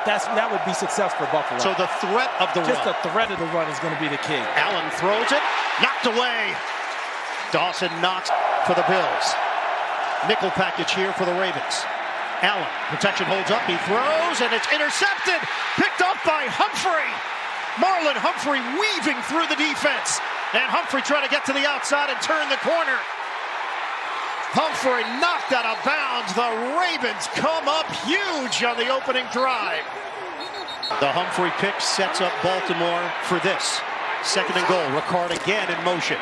that would be success for Buffalo. So the threat of the Just run. the threat of the run is going to be the key. Allen throws it, knocked away. Dawson knocks for the Bills. Nickel package here for the Ravens. Allen, protection holds up, he throws, and it's intercepted. Picked up by Humphrey. Marlon Humphrey weaving through the defense. And Humphrey trying to get to the outside and turn the corner. Humphrey knocked out of bounds. The Ravens come up huge on the opening drive. The Humphrey pick sets up Baltimore for this. Second and goal. Ricard again in motion.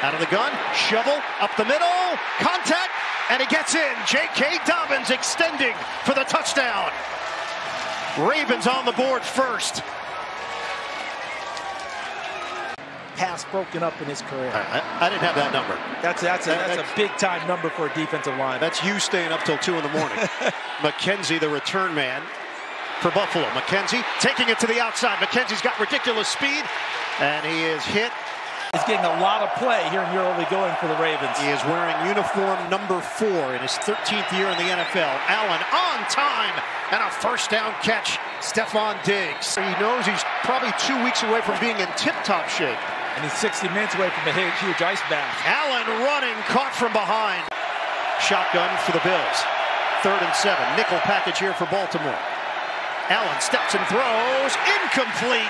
Out of the gun, shovel, up the middle, contact, and he gets in. J.K. Dobbins extending for the touchdown. Ravens on the board first. Pass broken up in his career. I didn't have that number. That's a big-time number for a defensive line. That's you staying up till 2 in the morning. McKenzie, the return man for Buffalo. McKenzie taking it to the outside. McKenzie's got ridiculous speed, and he is hit. He's getting a lot of play here in the early going for the Ravens. He is wearing uniform number 4 in his 13th year in the NFL. Allen on time, and a first down catch. Stephon Diggs. He knows he's probably 2 weeks away from being in tip-top shape. And he's 60 minutes away from a huge ice bath. Allen running, caught from behind. Shotgun for the Bills. 3rd and 7. Nickel package here for Baltimore. Allen steps and throws. Incomplete.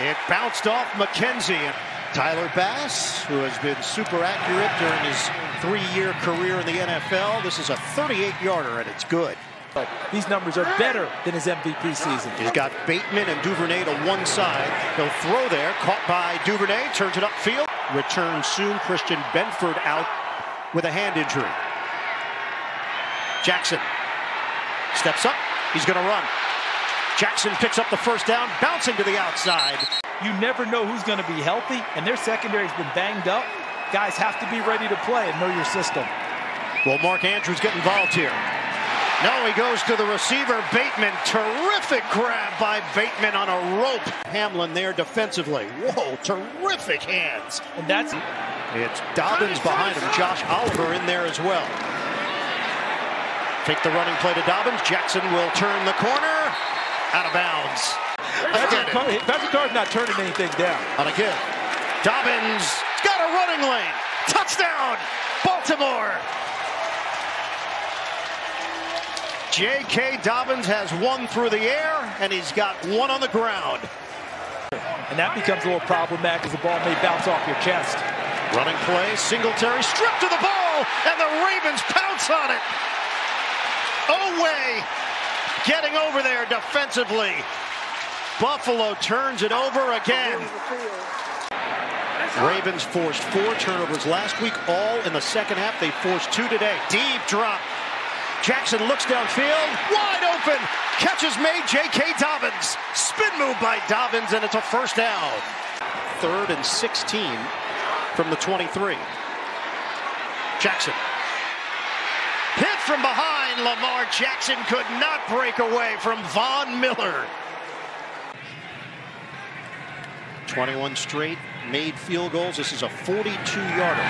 It bounced off McKenzie. Tyler Bass, who has been super accurate during his 3-year career in the NFL. This is a 38-yarder, and it's good. But these numbers are better than his MVP season. He's got Bateman and Duvernay to one side. He'll throw there, caught by Duvernay, turns it upfield. Return soon. Christian Benford out with a hand injury. Jackson steps up. He's going to run. Jackson picks up the first down, bouncing to the outside. You never know who's going to be healthy, and their secondary's been banged up. Guys have to be ready to play and know your system. Well, Mark Andrews get involved here. No, he goes to the receiver, Bateman. Terrific grab by Bateman on a rope. Hamlin there defensively. Whoa, terrific hands. And that's... It's Dobbins behind him. Josh Oliver in there as well. Take the running play to Dobbins. Jackson will turn the corner. Out of bounds. Patrick Carr's not turning anything down. On a give. Dobbins got a running lane. Touchdown, Baltimore. J.K. Dobbins has one through the air, and he's got one on the ground. And that becomes a little problematic as the ball may bounce off your chest. Running play, Singletary stripped to the ball, and the Ravens pounce on it. Oweh getting over there defensively. Buffalo turns it over again. Ravens forced 4 turnovers last week, all in the second half. They forced 2 today. Deep drop. Jackson looks downfield, wide open. Catches made, J.K. Dobbins. Spin move by Dobbins, and it's a first down. 3rd and 16 from the 23. Jackson. Hit from behind. Lamar Jackson could not break away from Von Miller. 21 straight made field goals. This is a 42-yarder.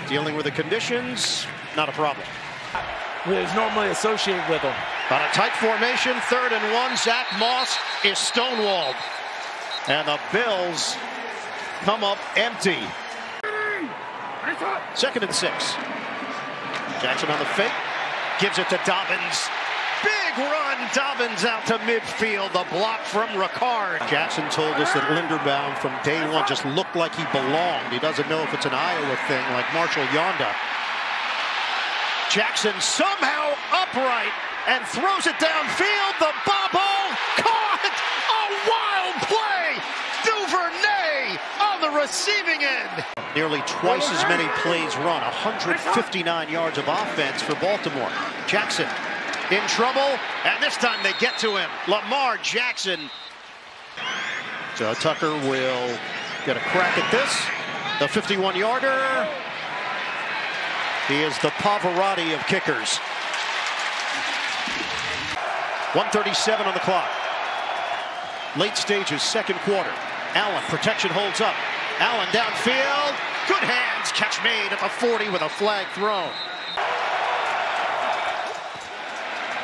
Dealing with the conditions, not a problem. Is normally associated with him. On a tight formation, 3rd and 1, Zach Moss is stonewalled. And the Bills come up empty. 2nd and 6. Jackson on the fake, gives it to Dobbins. Big run, Dobbins out to midfield. The block from Ricard. Jackson told us that Linderbaum from day one just looked like he belonged. He doesn't know if it's an Iowa thing like Marshall Yonda. Jackson somehow upright and throws it downfield. The bobble caught. A wild play. Duvernay on the receiving end. Nearly twice as many plays run. 159 yards of offense for Baltimore. Jackson in trouble, and this time they get to him. Lamar Jackson. So Tucker will get a crack at this. The 51-yarder. He is the Pavarotti of kickers. 1:37 on the clock. Late stages, 2nd quarter. Allen, protection holds up. Allen downfield. Good hands. Catch made at the 40 with a flag thrown.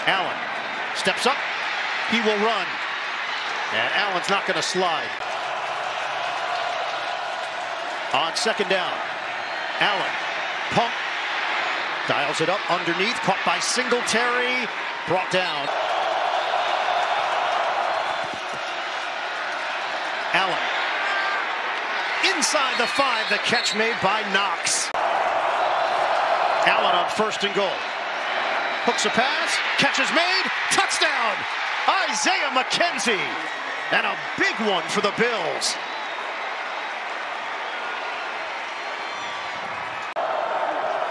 Allen steps up. He will run. And Allen's not going to slide. On second down, Allen, pump, dials it up underneath, caught by Singletary, brought down. Allen, inside the 5, the catch made by Knox. Allen on first and goal. Hooks a pass, catch is made, touchdown! Isaiah McKenzie, and a big one for the Bills.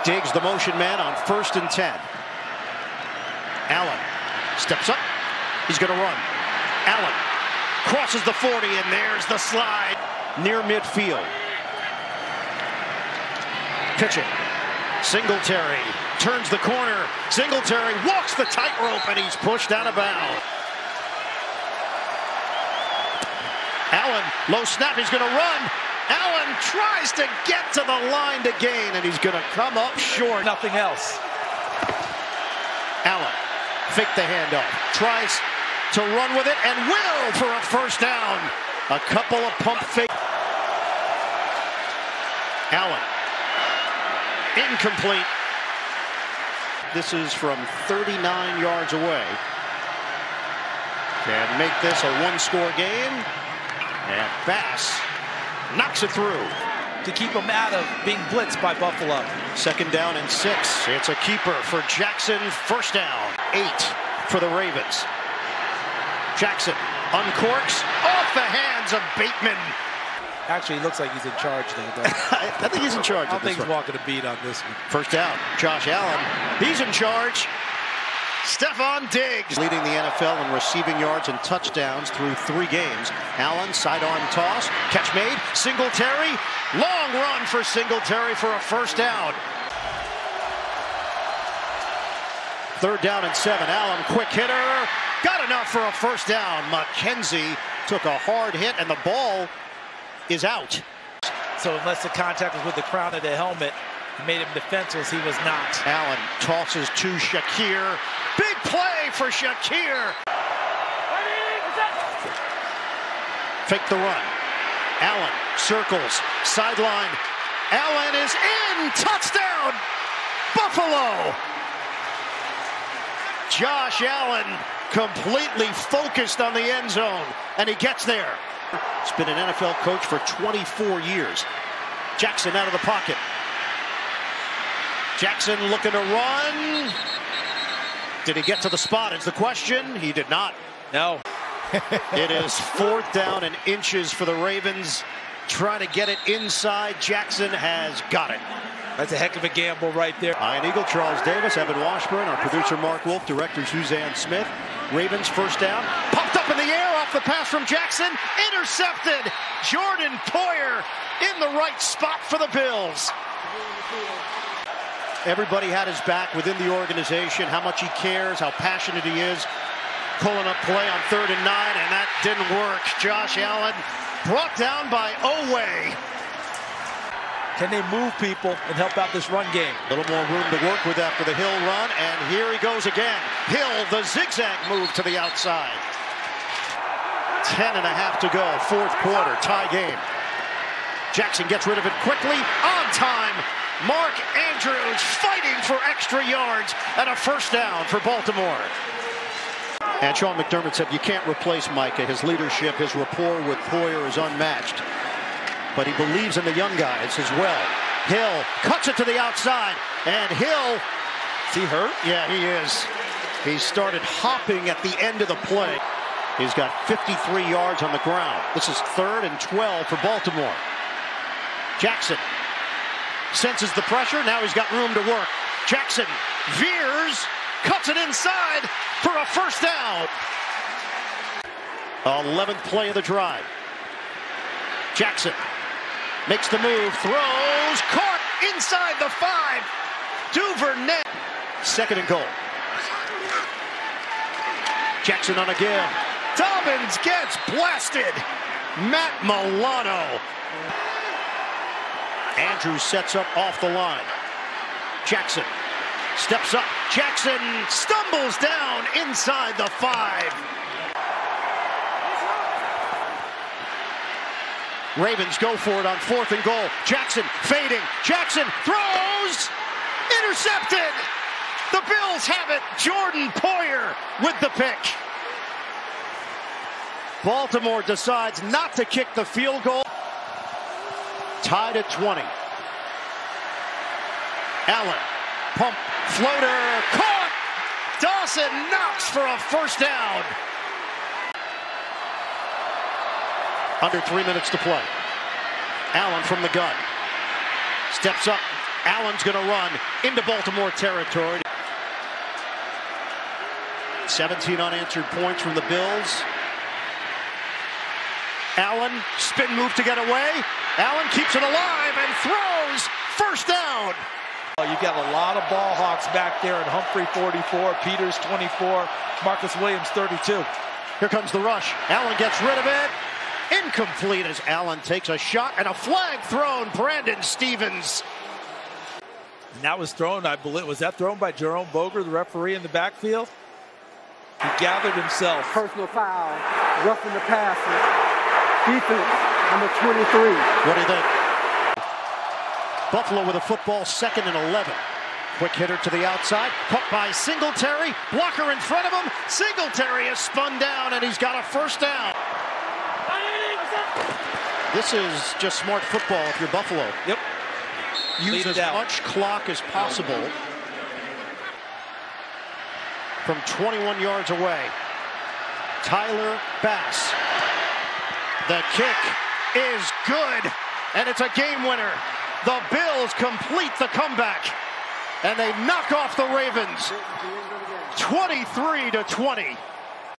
Diggs the motion man on 1st and 10. Allen steps up. He's going to run. Allen crosses the 40, and there's the slide near midfield. Pitching. Singletary turns the corner. Singletary walks the tightrope, and he's pushed out of bounds. Allen, low snap. He's going to run. Allen tries to get to the line to gain, and he's going to come up short. Nothing else. Allen, fake the handoff, tries to run with it, and will for a first down. A couple of pump fake. Allen, incomplete. This is from 39 yards away. Can make this a one-score game, and Bass knocks it through. To keep him out of being blitzed by Buffalo. Second down and 6. It's a keeper for Jackson. First down. 8 for the Ravens. Jackson uncorks off the hands of Bateman. Actually, he looks like he's in charge now, though. I think he's in charge. I don't think he's walking a beat on this one. First down. Josh Allen. He's in charge. Stephon Diggs leading the NFL in receiving yards and touchdowns through 3 games. Allen, sidearm toss, catch made, Singletary, long run for Singletary for a first down. Third down and 7, Allen, quick hitter, got enough for a first down. McKenzie took a hard hit, and the ball is out. So unless the contact was with the crown of the helmet, it made him defenseless. He was not. Allen tosses to Shakir. Big play for Shakir. Fake the run. Allen circles, sideline. Allen is in. Touchdown, Buffalo. Josh Allen completely focused on the end zone, and he gets there. He's been an NFL coach for 24 years. Jackson out of the pocket. Jackson looking to run. Did he get to the spot is the question. He did not. No. It is 4th down and inches for the Ravens. Trying to get it inside. Jackson has got it. That's a heck of a gamble right there. Ian Eagle, Charles Davis, Evan Washburn, our producer Mark Wolf, director Suzanne Smith. Ravens first down. Popped up in the air off the pass from Jackson. Intercepted. Jordan Poyer in the right spot for the Bills. Everybody had his back within the organization, how much he cares, how passionate he is. Pulling up play on 3rd and 9, and that didn't work. Josh Allen brought down by Oweh. Can they move people and help out this run game? A little more room to work with after the Hill run, and here he goes again. Hill, the zigzag move to the outside. 10.5 to go, 4th quarter, tie game. Jackson gets rid of it quickly, on time. Mark Andrews fighting for extra yards and a first down for Baltimore. And Sean McDermott said you can't replace Micah. His leadership, his rapport with Poyer is unmatched. But he believes in the young guys as well. Hill cuts it to the outside, and Hill... Is he hurt? Yeah, he is. He started hopping at the end of the play. He's got 53 yards on the ground. This is 3rd and 12 for Baltimore. Jackson senses the pressure. Now he's got room to work. Jackson veers, cuts it inside for a first down. 11th play of the drive. Jackson makes the move, throws, caught inside the 5. Duvernay. 2nd and goal. Jackson on again. Dobbins gets blasted. Matt Milano. Andrews sets up off the line. Jackson steps up. Jackson stumbles down inside the 5. Ravens go for it on 4th and goal. Jackson fading. Jackson throws. Intercepted. The Bills have it. Jordan Poyer with the pick. Baltimore decides not to kick the field goal. Tied at 20. Allen, pump, floater, caught! Dawson knocks for a first down. Under 3 minutes to play. Allen from the gun. Steps up. Allen's going to run into Baltimore territory. 17 unanswered points from the Bills. Allen, spin move to get away. Allen keeps it alive and throws. First down. You got a lot of ball hawks back there, and Humphrey 44, Peters 24, Marcus Williams 32. Here comes the rush. Allen gets rid of it. Incomplete as Allen takes a shot, and a flag thrown. Brandon Stevens. And that was thrown, I believe, was that thrown by Jerome Boger, the referee in the backfield? He gathered himself. Personal foul, roughing the passer. Defense, number 23. What do you think? Buffalo with a football, 2nd and 11. Quick hitter to the outside, caught by Singletary. Blocker in front of him. Singletary is spun down, and he's got a first down. This is just smart football if you're Buffalo. Yep. Use as much clock as possible. From 21 yards away, Tyler Bass. The kick is good, and it's a game winner. The Bills complete the comeback, and they knock off the Ravens 23-20.